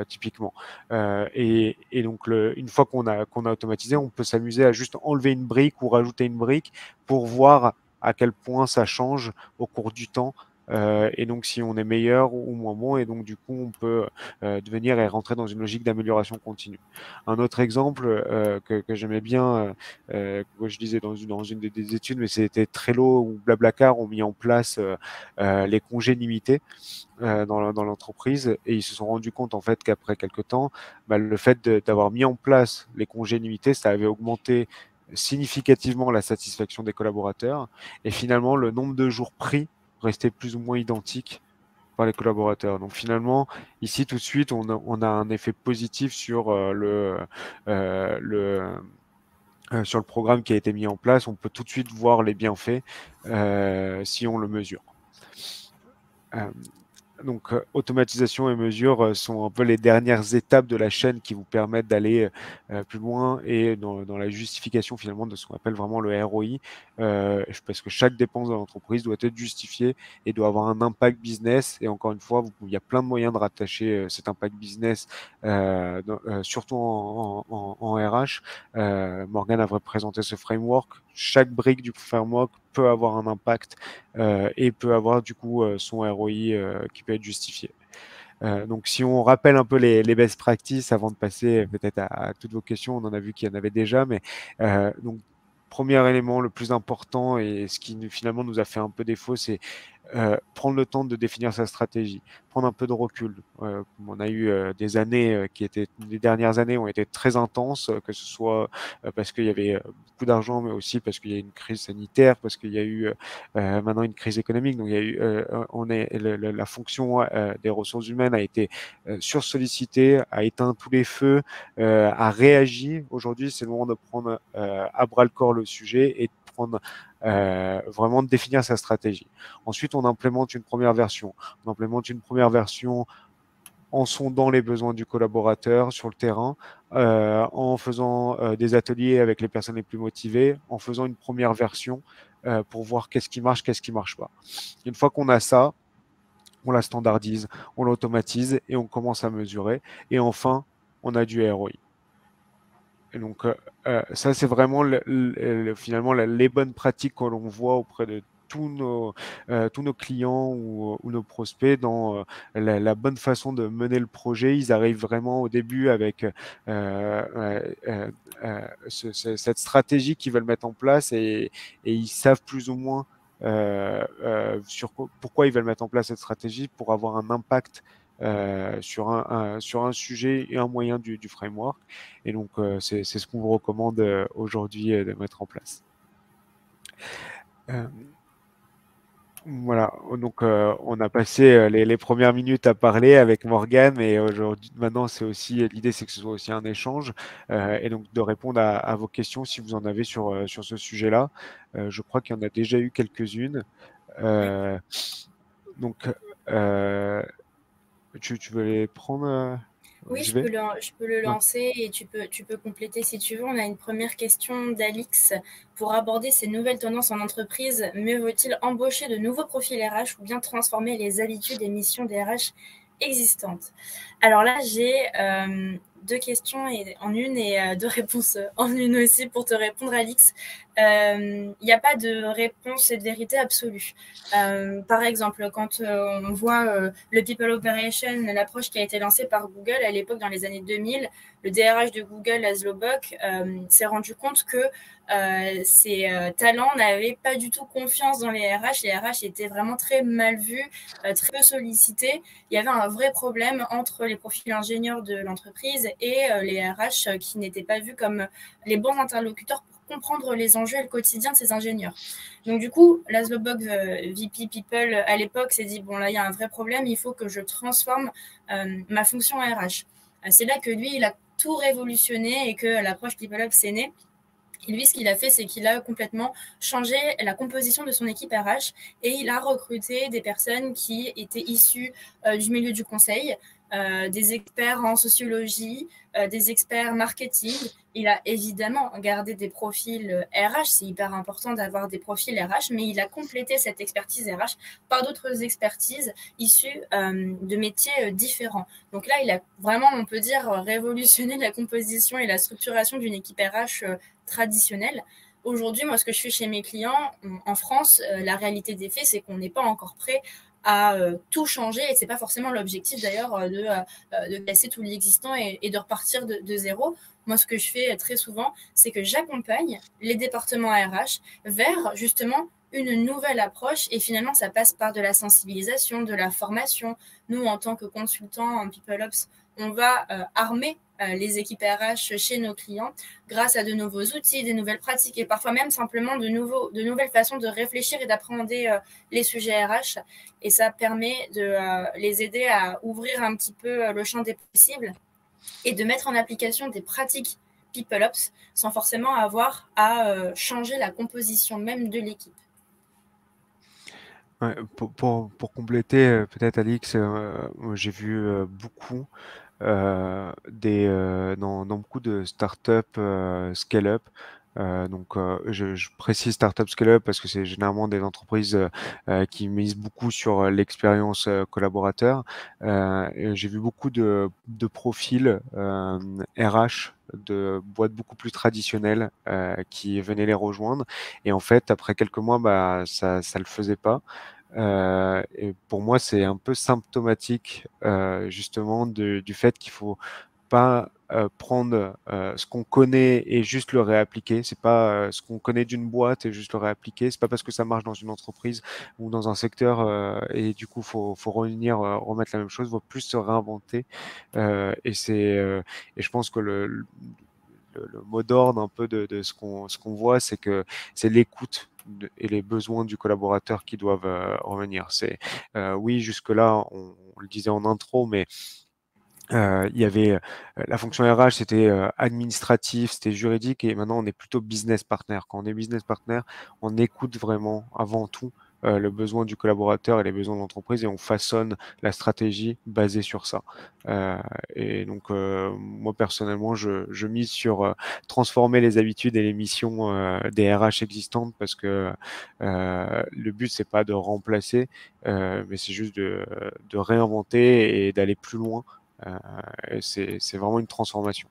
Typiquement. Et donc, une fois qu'on a automatisé, on peut s'amuser à juste enlever une brique ou rajouter une brique pour voir à quel point ça change au cours du temps et donc si on est meilleur ou moins bon, et donc du coup on peut devenir et rentrer dans une logique d'amélioration continue. Un autre exemple que j'aimais bien, que je disais dans une des études, mais c'était Trello ou Blablacar ont mis en place les congés limités dans l'entreprise, et ils se sont rendus compte en fait qu'après quelques temps, bah, le fait d'avoir mis en place les congés limités, ça avait augmenté significativement la satisfaction des collaborateurs, et finalement le nombre de jours pris restait plus ou moins identique par les collaborateurs. Donc finalement, ici tout de suite, on a un effet positif sur sur le programme qui a été mis en place. On peut tout de suite voir les bienfaits si on le mesure. Euh, donc, automatisation et mesure sont un peu les dernières étapes de la chaîne qui vous permettent d'aller plus loin, et dans la justification finalement de ce qu'on appelle vraiment le ROI, parce que chaque dépense de l'entreprise doit être justifiée et doit avoir un impact business. Et encore une fois, il y a plein de moyens de rattacher cet impact business, surtout en RH. Morgan avait présenté ce framework. Chaque brique du framework peut avoir un impact et peut avoir du coup son ROI qui peut être justifié. Donc, si on rappelle un peu les best practices avant de passer peut-être à toutes vos questions, on en a vu qu'il y en avait déjà, mais donc, premier élément, le plus important, et ce qui finalement nous a fait un peu défaut, c'est prendre le temps de définir sa stratégie, prendre un peu de recul. On a eu des années les dernières années ont été très intenses, que ce soit parce qu'il y avait beaucoup d'argent, mais aussi parce qu'il y a une crise sanitaire, parce qu'il y a eu maintenant une crise économique. Donc il y a eu, la fonction des ressources humaines a été sursollicitée, a éteint tous les feux, a réagi. Aujourd'hui, c'est le moment de prendre à bras le corps le sujet et de prendre vraiment de définir sa stratégie. Ensuite, on implémente une première version. On implémente une première version en sondant les besoins du collaborateur sur le terrain, en faisant des ateliers avec les personnes les plus motivées, en faisant une première version pour voir qu'est-ce qui marche pas. Une fois qu'on a ça, on la standardise, on l'automatise et on commence à mesurer. Et enfin, on a du ROI. Et donc, ça, c'est vraiment finalement les bonnes pratiques que l'on voit auprès de tous nos clients ou nos prospects dans la bonne façon de mener le projet. Ils arrivent vraiment au début avec cette stratégie qu'ils veulent mettre en place, et ils savent plus ou moins sur pourquoi ils veulent mettre en place cette stratégie pour avoir un impact sur un sujet et un moyen du framework. Et donc, c'est ce qu'on vous recommande aujourd'hui de mettre en place. Euh, voilà, donc on a passé les premières minutes à parler avec Morgane, mais aujourd'hui, maintenant, c'est aussi l'idée, c'est que ce soit aussi un échange, et donc de répondre à vos questions si vous en avez sur ce sujet-là. Je crois qu'il y en a déjà eu quelques-unes. Oui. Donc, euh, tu veux les prendre? Oui, Je vais. je peux le Ouais. lancer et tu peux compléter si tu veux. On a une première question d'Alix. Pour aborder ces nouvelles tendances en entreprise, mieux vaut-il embaucher de nouveaux profils RH ou bien transformer les habitudes et missions des RH existantes? Alors là, j'ai deux questions en une et deux réponses en une aussi pour te répondre, Alix. Il n'y a pas de réponse et de vérité absolue. Par exemple, quand on voit le People Operation, l'approche qui a été lancée par Google à l'époque dans les années 2000, le DRH de Google, Laszlo Bock, s'est rendu compte que ces talents n'avaient pas du tout confiance dans les RH. Les RH étaient vraiment très mal vus, très peu sollicités. Il y avait un vrai problème entre les profils ingénieurs de l'entreprise et les RH qui n'étaient pas vus comme les bons interlocuteurs pour comprendre les enjeux et le quotidien de ces ingénieurs. Donc du coup, Laszlo Bock, VP People, à l'époque, s'est dit, bon là, il y a un vrai problème, il faut que je transforme ma fonction RH. C'est là que lui, il a tout révolutionné et que l'approche People Up s'est née. Et lui, ce qu'il a fait, c'est qu'il a complètement changé la composition de son équipe RH et il a recruté des personnes qui étaient issues du milieu du conseil, des experts en sociologie, des experts marketing. Il a évidemment gardé des profils RH, c'est hyper important d'avoir des profils RH, mais il a complété cette expertise RH par d'autres expertises issues de métiers différents. Donc là, il a vraiment, on peut dire, révolutionné la composition et la structuration d'une équipe RH traditionnelle. Aujourd'hui, moi, ce que je fais chez mes clients en France, la réalité des faits, c'est qu'on n'est pas encore prêt à tout changer, et c'est pas forcément l'objectif d'ailleurs de casser tout l'existant et de repartir de zéro. Moi, ce que je fais très souvent, c'est que j'accompagne les départements RH vers justement une nouvelle approche, et finalement, ça passe par de la sensibilisation, de la formation. Nous, en tant que consultants en PeopleOps, on va armer les équipes RH chez nos clients grâce à de nouveaux outils, des nouvelles pratiques, et parfois même simplement de nouvelles façons de réfléchir et d'appréhender les sujets RH. Et ça permet de les aider à ouvrir un petit peu le champ des possibles et de mettre en application des pratiques PeopleOps sans forcément avoir à changer la composition même de l'équipe. Ouais, pour compléter, peut-être Alix, j'ai vu beaucoup dans beaucoup de startups scale-up. Donc, je précise startup scale-up parce que c'est généralement des entreprises qui misent beaucoup sur l'expérience collaborateur. Et j'ai vu beaucoup de profils RH de boîtes beaucoup plus traditionnelles qui venaient les rejoindre. Et en fait, après quelques mois, bah, ça le faisait pas. Et pour moi, c'est un peu symptomatique justement du fait qu'il faut pas prendre ce qu'on connaît et juste le réappliquer. C'est pas ce qu'on connaît d'une boîte et juste le réappliquer. C'est pas parce que ça marche dans une entreprise ou dans un secteur et du coup faut revenir remettre la même chose. Faut plus se réinventer. Et je pense que le mot d'ordre un peu de ce qu'on voit, c'est que c'est l'écoute et les besoins du collaborateur qui doivent revenir. C'est oui, jusque-là, on le disait en intro, mais il y avait la fonction RH, c'était administratif, c'était juridique, et maintenant on est plutôt business partner. Quand on est business partner, on écoute vraiment avant tout le besoin du collaborateur et les besoins de l'entreprise, et on façonne la stratégie basée sur ça. Et donc moi personnellement, je mise sur transformer les habitudes et les missions des RH existantes, parce que le but c'est pas de remplacer, mais c'est juste de réinventer et d'aller plus loin. C'est vraiment une transformation.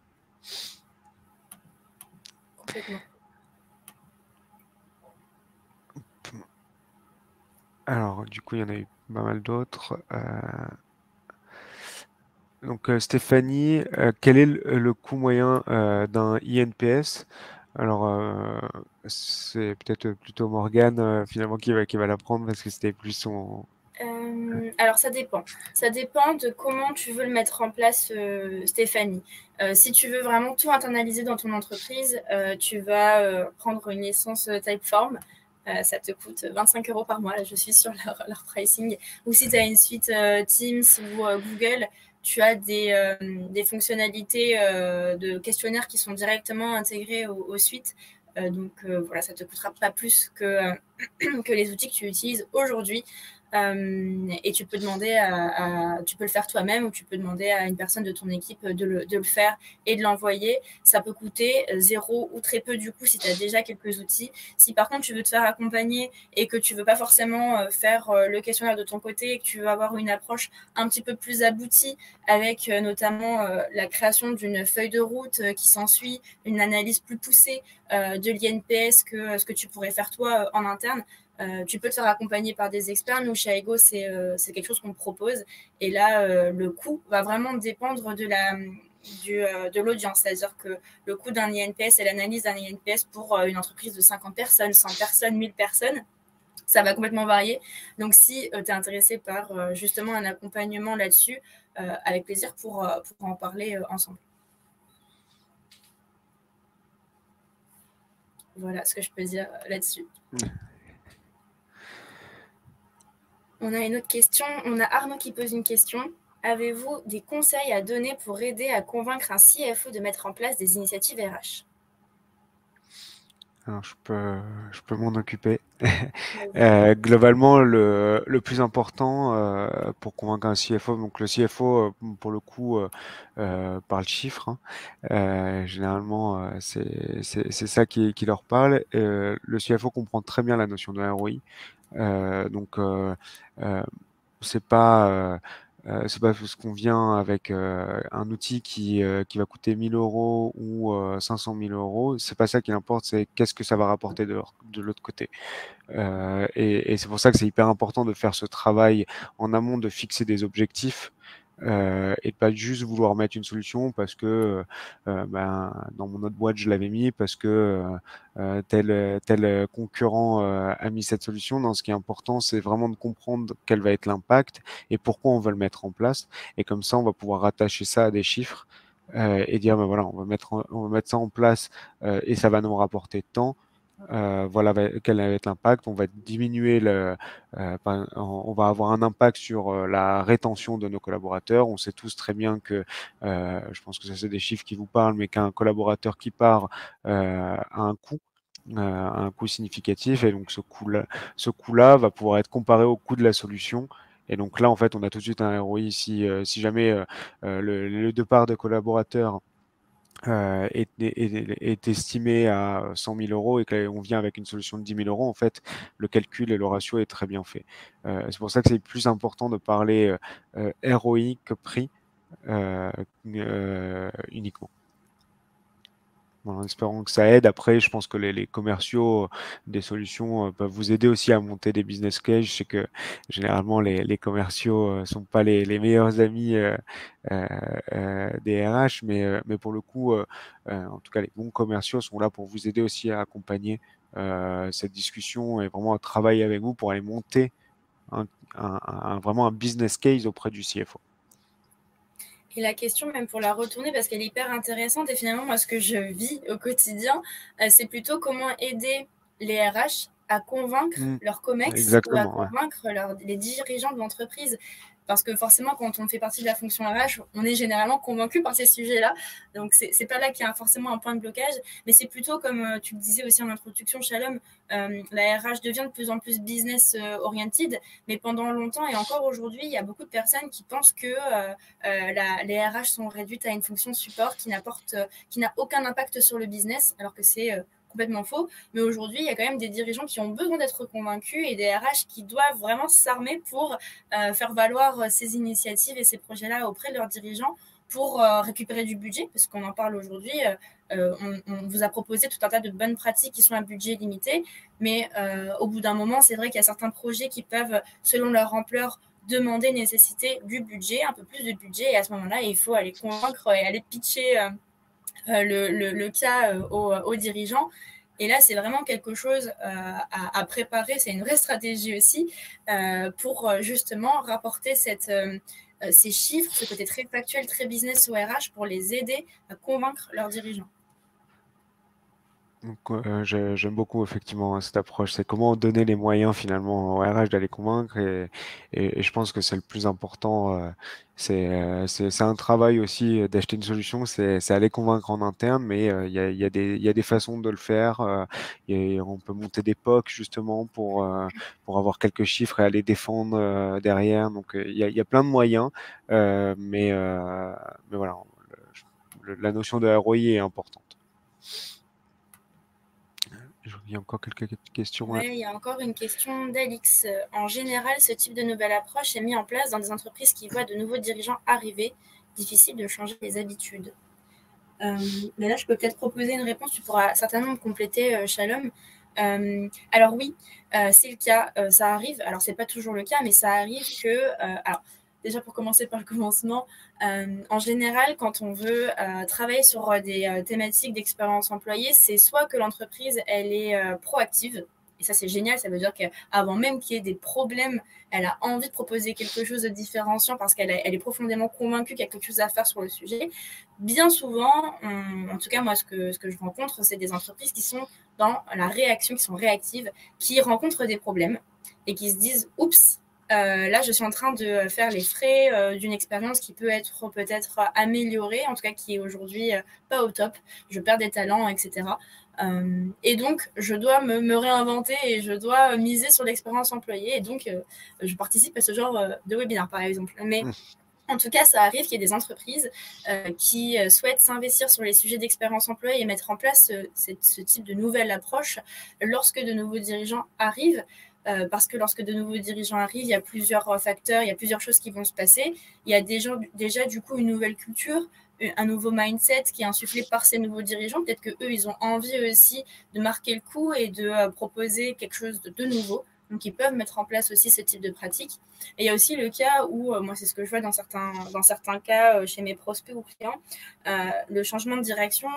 Complètement. Alors, du coup, il y en a eu pas mal d'autres. Donc, Stéphanie, quel est le coût moyen d'un INPS? Alors, c'est peut-être plutôt Morgane finalement qui va l'apprendre parce que c'était plus son. Alors ça dépend. Ça dépend de comment tu veux le mettre en place, Stéphanie. Si tu veux vraiment tout internaliser dans ton entreprise, tu vas prendre une licence Typeform. Ça te coûte 25 € par mois. Là, je suis sur leur pricing. Ou si tu as une suite Teams ou Google, tu as des fonctionnalités de questionnaires qui sont directement intégrées aux suites. Donc voilà, ça ne te coûtera pas plus que les outils que tu utilises aujourd'hui. Et tu peux demander tu peux le faire toi-même, ou tu peux demander à une personne de ton équipe de le faire et de l'envoyer. Ça peut coûter zéro ou très peu du coup si tu as déjà quelques outils. Si par contre tu veux te faire accompagner et que tu veux pas forcément faire le questionnaire de ton côté, et que tu veux avoir une approche un petit peu plus aboutie avec notamment la création d'une feuille de route qui s'ensuit, une analyse plus poussée de l'INPS que ce que tu pourrais faire toi en interne, tu peux te faire accompagner par des experts. Nous, chez Aigo, c'est quelque chose qu'on propose. Et là, le coût va vraiment dépendre de l'audience. C'est-à-dire que le coût d'un INPS et l'analyse d'un INPS pour une entreprise de 50 personnes, 100 personnes, 1000 personnes, ça va complètement varier. Donc, si tu es intéressé par justement un accompagnement là-dessus, avec plaisir pour en parler ensemble. Voilà ce que je peux dire là-dessus. On a une autre question. On a Arnaud qui pose une question. Avez-vous des conseils à donner pour aider à convaincre un CFO de mettre en place des initiatives RH? Alors, je peux m'en occuper. Globalement, le plus important pour convaincre un CFO, donc le CFO, pour le coup, parle chiffres. Hein. Généralement, c'est ça qui leur parle. Le CFO comprend très bien la notion de ROI. Donc, c'est pas C'est pas parce qu'on vient avec un outil qui va coûter 1 000 € ou 500 000 €. C'est pas ça qui importe, c'est qu'est-ce que ça va rapporter de l'autre côté. Et c'est pour ça que c'est hyper important de faire ce travail en amont, de fixer des objectifs et de pas juste vouloir mettre une solution parce que ben, dans mon autre boîte je l'avais mis parce que tel concurrent a mis cette solution. Non, ce qui est important, c'est vraiment de comprendre quel va être l'impact et pourquoi on veut le mettre en place. Et comme ça, on va pouvoir rattacher ça à des chiffres et dire ben voilà, on va mettre ça en place et ça va nous rapporter tant. Voilà quel va être l'impact. On va diminuer on va avoir un impact sur la rétention de nos collaborateurs. On sait tous très bien que, je pense que ça c'est des chiffres qui vous parlent, mais qu'un collaborateur qui part a un coût significatif, et donc ce coût-là va pouvoir être comparé au coût de la solution. Et donc là, en fait, on a tout de suite un ROI si jamais le départ de collaborateurs est estimé à 100 000 € et qu'on vient avec une solution de 10 000 €, en fait, le calcul et le ratio est très bien fait. C'est pour ça que c'est plus important de parler ROI que prix euh, uniquement. Voilà, en espérant que ça aide. Après, je pense que les commerciaux des solutions peuvent vous aider aussi à monter des business cases. Je sais que généralement, les commerciaux sont pas les meilleurs amis euh, des RH, mais pour le coup, en tout cas, les bons commerciaux sont là pour vous aider aussi à accompagner cette discussion et vraiment à travailler avec vous pour aller monter un, vraiment un business case auprès du CFO. Et la question, même pour la retourner, parce qu'elle est hyper intéressante, et finalement, moi, ce que je vis au quotidien, c'est plutôt comment aider les RH à convaincre leurs COMEX ou à Exactement, ouais. convaincre les dirigeants de l'entreprise. Parce que forcément, quand on fait partie de la fonction RH, on est généralement convaincu par ces sujets-là. Donc, c'est pas là qu'il y a forcément un point de blocage, mais c'est plutôt, comme tu le disais aussi en introduction, Shalom, la RH devient de plus en plus business-oriented, mais pendant longtemps et encore aujourd'hui, il y a beaucoup de personnes qui pensent que les RH sont réduites à une fonction support qui n'a aucun impact sur le business, alors que c'est complètement faux. Mais aujourd'hui, il y a quand même des dirigeants qui ont besoin d'être convaincus et des RH qui doivent vraiment s'armer pour faire valoir ces initiatives et ces projets-là auprès de leurs dirigeants pour récupérer du budget, parce qu'on en parle aujourd'hui. On vous a proposé tout un tas de bonnes pratiques qui sont à budget limité, mais au bout d'un moment, c'est vrai qu'il y a certains projets qui peuvent, selon leur ampleur, demander, nécessiter du budget, un peu plus de budget, et à ce moment-là, il faut aller convaincre et aller pitcher le cas aux dirigeants. Et là, c'est vraiment quelque chose à préparer, c'est une vraie stratégie aussi pour justement rapporter ces chiffres, ce côté très factuel, très business au RH pour les aider à convaincre leurs dirigeants. Donc, j'aime beaucoup effectivement cette approche. C'est comment donner les moyens finalement au RH d'aller convaincre et je pense que c'est le plus important. C'est un travail aussi d'acheter une solution. C'est aller convaincre en interne, mais il y a des façons de le faire. On peut monter des POC justement pour avoir quelques chiffres et aller défendre derrière. Donc, il y a plein de moyens, mais voilà, la notion de ROI est importante. Il y a encore quelques questions. Oui, il y a encore une question d'Alix. En général, ce type de nouvelle approche est mis en place dans des entreprises qui voient de nouveaux dirigeants arriver. Difficile de changer les habitudes. Mais là, je peux peut-être proposer une réponse. Tu pourras certainement me compléter, Shalom. Alors oui, c'est le cas. Ça arrive. Alors, c'est pas toujours le cas, mais ça arrive que... alors, déjà, pour commencer par le commencement, en général, quand on veut travailler sur des thématiques d'expérience employée, c'est soit que l'entreprise, elle est proactive, et ça, c'est génial. Ça veut dire qu'avant même qu'il y ait des problèmes, elle a envie de proposer quelque chose de différenciant parce qu'elle est profondément convaincue qu'il y a quelque chose à faire sur le sujet. Bien souvent, en tout cas, moi, ce que je rencontre, c'est des entreprises qui sont dans la réaction, qui sont réactives, qui rencontrent des problèmes et qui se disent « Oups, là, je suis en train de faire les frais d'une expérience qui peut être peut-être améliorée, en tout cas qui est aujourd'hui pas au top. Je perds des talents, etc. Et donc, je dois me réinventer et je dois miser sur l'expérience employée. Et donc, je participe à ce genre de webinaire, par exemple. Mais en tout cas, ça arrive qu'il y ait des entreprises qui souhaitent s'investir sur les sujets d'expérience employée et mettre en place ce type de nouvelle approche lorsque de nouveaux dirigeants arrivent. parce que lorsque de nouveaux dirigeants arrivent, il y a plusieurs facteurs, il y a plusieurs choses qui vont se passer. Il y a déjà du coup une nouvelle culture, un nouveau mindset qui est insufflé par ces nouveaux dirigeants. Peut-être qu'eux, ils ont envie aussi de marquer le coup et de proposer quelque chose de nouveau. Donc, ils peuvent mettre en place aussi ce type de pratique. Et il y a aussi le cas où, moi, c'est ce que je vois dans certains cas chez mes prospects ou clients, le changement de direction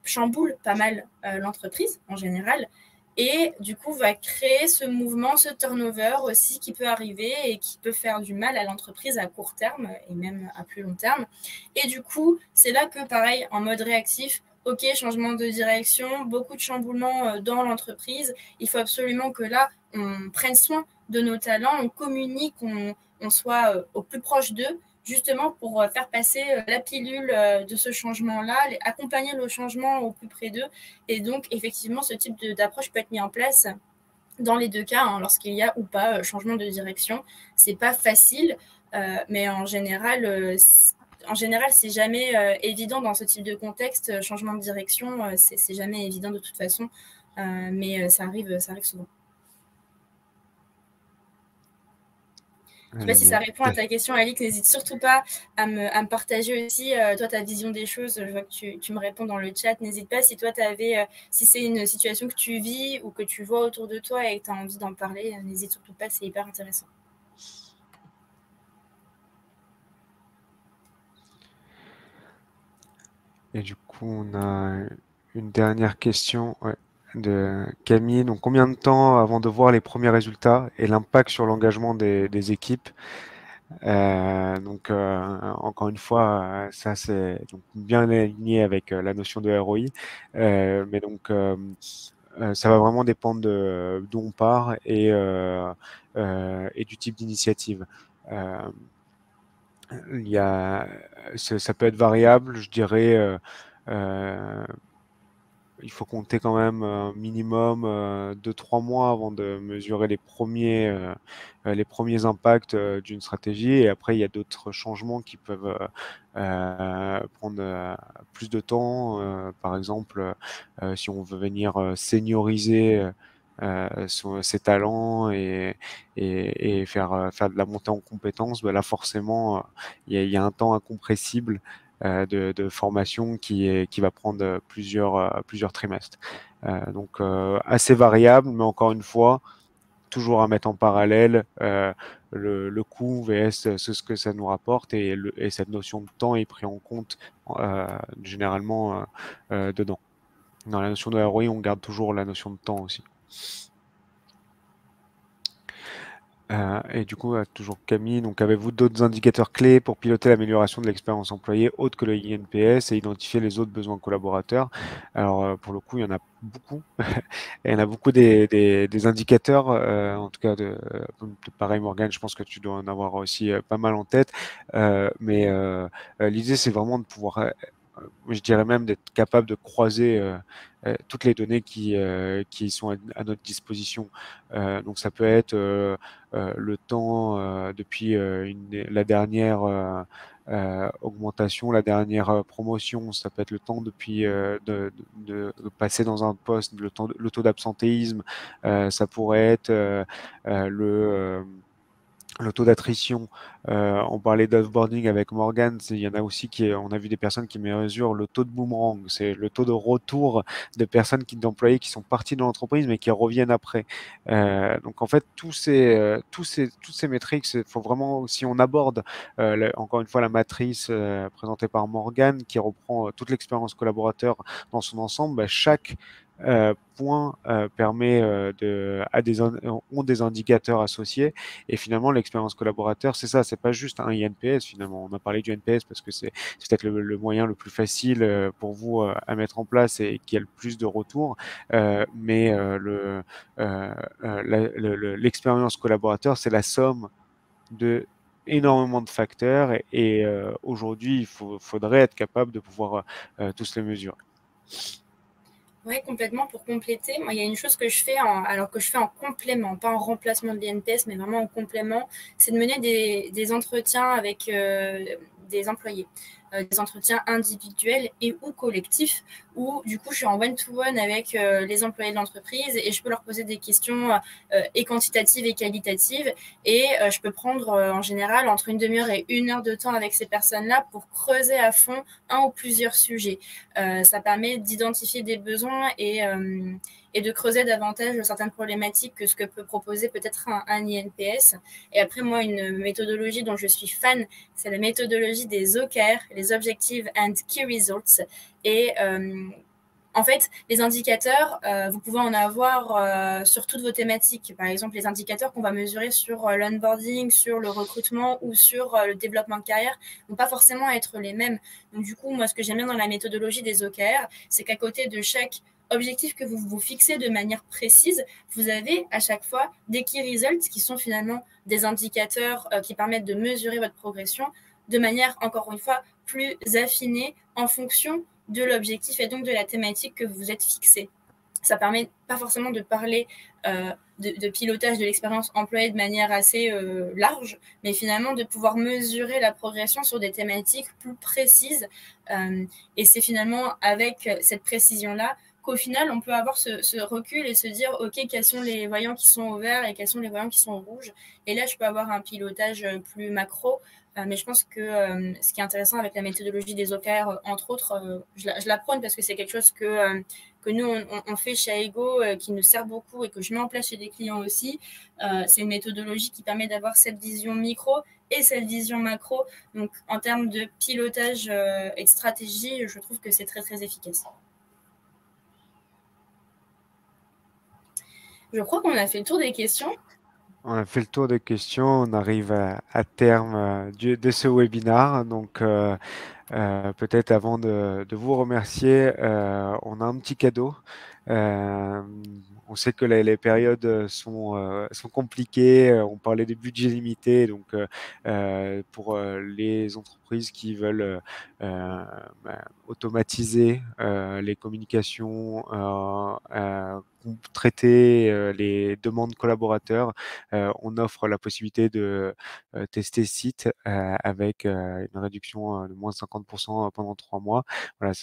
chamboule pas mal l'entreprise en général. Et du coup, va créer ce mouvement, ce turnover aussi qui peut arriver et qui peut faire du mal à l'entreprise à court terme et même à plus long terme. Et du coup, c'est là que, pareil, en mode réactif, ok, changement de direction, beaucoup de chamboulements dans l'entreprise. Il faut absolument que là, on prenne soin de nos talents, on communique, on soit au plus proche d'eux, justement pour faire passer la pilule de ce changement-là, accompagner le changement au plus près d'eux. Et donc, effectivement, ce type d'approche peut être mis en place dans les deux cas, hein, lorsqu'il y a ou pas changement de direction. C'est pas facile, mais en général, c'est jamais évident dans ce type de contexte. Changement de direction, c'est jamais évident de toute façon, mais ça arrive souvent. Je ne sais pas si ça répond à ta question, Alix. N'hésite surtout pas à me partager aussi, toi, ta vision des choses. Je vois que tu me réponds dans le chat. N'hésite pas si toi, si c'est une situation que tu vis ou que tu vois autour de toi et que tu as envie d'en parler, n'hésite surtout pas, c'est hyper intéressant. Et du coup, on a une dernière question de Camille. Donc, combien de temps avant de voir les premiers résultats et l'impact sur l'engagement des équipes? Encore une fois, ça c'est donc bien aligné avec la notion de ROI, mais donc ça va vraiment dépendre d'où on part et du type d'initiative. Ça peut être variable, je dirais. Il faut compter quand même un minimum 2-3 mois avant de mesurer les premiers impacts d'une stratégie. Et après, il y a d'autres changements qui peuvent prendre plus de temps. Par exemple, si on veut venir senioriser ses talents et faire de la montée en compétences, ben là forcément, il y a un temps incompressible de formation qui va prendre plusieurs trimestres. Assez variable, mais encore une fois, toujours à mettre en parallèle le coût vs ce que ça nous rapporte et cette notion de temps est pris en compte généralement dedans. Dans la notion de ROI, on garde toujours la notion de temps aussi. Et du coup, toujours Camille, donc avez-vous d'autres indicateurs clés pour piloter l'amélioration de l'expérience employée autre que le INPS et identifier les autres besoins collaborateurs? Alors, pour le coup, il y en a beaucoup. Et il y en a beaucoup des indicateurs, en tout cas, pareil, Morgane, je pense que tu dois en avoir aussi pas mal en tête. L'idée, c'est vraiment de pouvoir, je dirais même d'être capable de croiser toutes les données qui sont à notre disposition. Donc ça peut être le temps depuis la dernière augmentation, la dernière promotion, ça peut être le temps depuis de passer dans un poste, le taux d'absentéisme, ça pourrait être le taux d'attrition. On parlait d'offboarding avec Morgan, il y en a aussi on a vu des personnes qui mesurent le taux de boomerang, c'est le taux de retour de personnes d'employés qui sont partis de l'entreprise mais qui reviennent après. Donc en fait, toutes ces métriques, il faut vraiment, si on aborde encore une fois la matrice présentée par Morgan qui reprend toute l'expérience collaborateur dans son ensemble, bah, chaque point permet ont des indicateurs associés et finalement l'expérience collaborateur c'est ça, c'est pas juste un INPS finalement. On a parlé du NPS parce que c'est peut-être le moyen le plus facile pour vous à mettre en place et qui a le plus de retours, mais l'expérience collaborateur c'est la somme de énormément de facteurs et aujourd'hui il faudrait être capable de pouvoir tous les mesurer. Oui, complètement. Pour compléter, moi, il y a une chose que je fais en complément, pas en remplacement de l'INPS, mais vraiment en complément, c'est de mener des entretiens avec des employés. Des entretiens individuels et ou collectifs où du coup je suis en one-to-one avec les employés de l'entreprise et je peux leur poser des questions et quantitatives et qualitatives et je peux prendre en général entre une demi-heure et 1 heure de temps avec ces personnes-là pour creuser à fond un ou plusieurs sujets. Ça permet d'identifier des besoins et de creuser davantage certaines problématiques que ce que peut proposer peut-être un INPS. Et après, moi, une méthodologie dont je suis fan, c'est la méthodologie des OKR, les Objectives and Key Results. Et en fait, les indicateurs, vous pouvez en avoir sur toutes vos thématiques. Par exemple, les indicateurs qu'on va mesurer sur l'onboarding, sur le recrutement ou sur le développement de carrière ne vont pas forcément être les mêmes. Donc, du coup, moi, ce que j'aime bien dans la méthodologie des OKR, c'est qu'à côté de chaque objectif que vous vous fixez de manière précise, vous avez à chaque fois des key results qui sont finalement des indicateurs qui permettent de mesurer votre progression de manière, encore une fois, plus affinée en fonction de l'objectif et donc de la thématique que vous vous êtes fixé. Ça permet pas forcément de parler de pilotage de l'expérience employée de manière assez large, mais finalement de pouvoir mesurer la progression sur des thématiques plus précises. Et c'est finalement avec cette précision-là qu'au final, on peut avoir ce recul et se dire, OK, quels sont les voyants qui sont au vert et quels sont les voyants qui sont au rouge. Et là, je peux avoir un pilotage plus macro. Mais je pense que ce qui est intéressant avec la méthodologie des OKR, entre autres, je la prône parce que c'est quelque chose que nous, on fait chez Aigo, qui nous sert beaucoup et que je mets en place chez des clients aussi. C'est une méthodologie qui permet d'avoir cette vision micro et cette vision macro. Donc, en termes de pilotage et de stratégie, je trouve que c'est très, très efficace. Je crois qu'on a fait le tour des questions. On a fait le tour des questions, on arrive à terme de ce webinaire. Donc, peut-être avant de vous remercier, on a un petit cadeau. On sait que les périodes sont compliquées. On parlait des budgets limités, donc pour les entreprises qui veulent automatiser les communications, traiter les demandes collaborateurs, on offre la possibilité de tester site avec une réduction de moins de 50% pendant 3 mois. Voilà,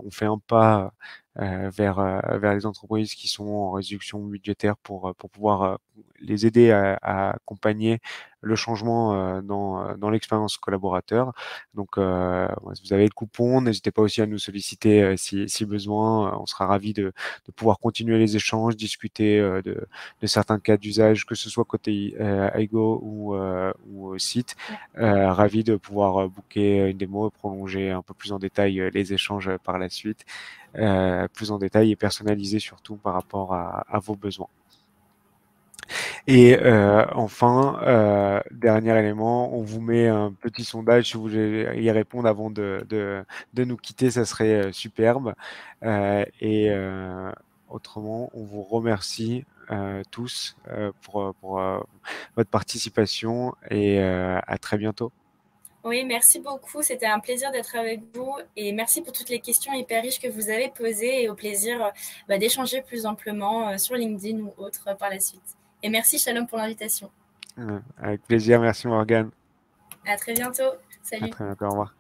on fait un pas vers les entreprises qui sont en réduction budgétaire pour pouvoir les aider à accompagner le changement dans l'expérience collaborateur. Donc, vous avez le coupon, n'hésitez pas aussi à nous solliciter si besoin. On sera ravis de pouvoir continuer les échanges, discuter de certains cas d'usage, que ce soit côté Aigo ou site. Ravi de pouvoir booker une démo et prolonger un peu plus en détail les échanges par la suite, plus en détail et personnalisé surtout par rapport à vos besoins. Et enfin, dernier élément, on vous met un petit sondage. Si vous voulez y répondre avant de nous quitter, ça serait superbe. Et autrement, on vous remercie tous pour votre participation et à très bientôt. Oui, merci beaucoup. C'était un plaisir d'être avec vous et merci pour toutes les questions hyper riches que vous avez posées et au plaisir d'échanger plus amplement sur LinkedIn ou autre par la suite. Et merci Shalom pour l'invitation. Avec plaisir, merci Morgane. À très bientôt. À Salut. très bientôt, au revoir.